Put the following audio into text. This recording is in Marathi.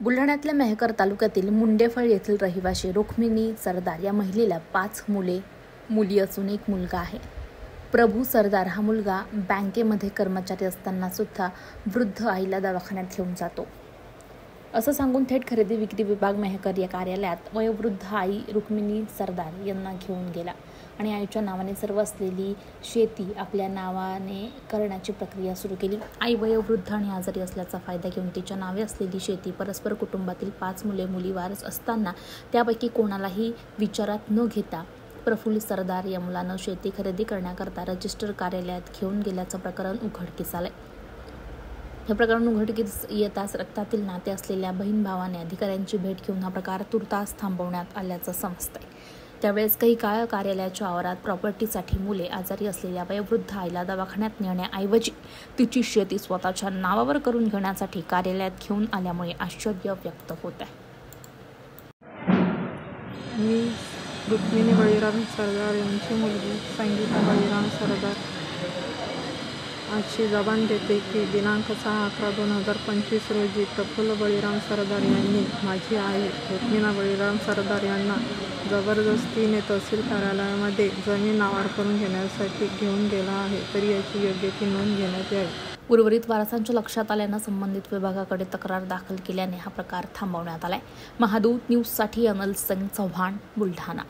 बुलढाण्यातल्या मेहकर तालुक्यातील मुंडेफळ येथील रहिवाशी रुक्मिणी सरदार या महिलेला 5 मुली असून 1 मुलगा आहे. प्रभू सरदार हा मुलगा बँकेमध्ये कर्मचारी असताना सुद्धा वृद्ध आईला दवाखान्यात घेऊन जातो असं सांगून थेट खरेदी विक्री विभाग मेहकर या कार्यालयात वयोवृद्ध आई रुक्मिणी सरदार यांना घेऊन गेला आणि आईच्या नावाने सर्व असलेली शेती आपल्या नावाने करण्याची प्रक्रिया सुरू केली. आई वयोवृद्ध आणि आजारी असल्याचा फायदा घेऊन तिच्या नावे असलेली शेती परस्पर कुटुंबातील 5 मुली वारस असताना त्यापैकी कोणालाही विचारात न घेता प्रफुल्ल सरदार या मुलानं शेती खरेदी करण्याकरता रजिस्टर कार्यालयात घेऊन गेल्याचं प्रकरण उघडकीस आलंय. हे प्रकरण उघडकीस येताच रक्तातील नाते असलेल्या बहीण भावाने अधिकाऱ्यांची भेट घेऊन हा प्रकार तुर्तास थांबवण्यात आल्याचं समजतंय. त्यावेळेस काही काळ कार्यालयाच्या आवारात प्रॉपर्टीसाठी मुले आजारी असलेल्या वयोवृद्ध आईला दवाखान्यात नेण्याऐवजी तिची शेती स्वतःच्या नावावर करून घेण्यासाठी कार्यालयात घेऊन आल्यामुळे आश्चर्य व्यक्त होत आहे. मी रुक्मिणी बळीराम सरदार यांची मुलगी संगीता बळीराम सरदार आजची जबान देते की दिनांक 6/11/2025 रोजी प्रफुल्ल बळीराम सरदार यांनी माझी आई रुक्मिणी बळीराम सरदार यांना जबरदस्तीने तहसील कार्यालयामध्ये जमीन नावावर करून घेण्यासाठी घेऊन गेला आहे, तरी याची योग्य ती नोंद घेण्यात यावी. उर्वरित वारसांच्या लक्षात आल्यानं संबंधित विभागाकडे तक्रार दाखल केल्याने हा प्रकार थांबवण्यात आलाय. महादूत न्यूजसाठी अनिल सिंग चव्हाण, बुलढाणा.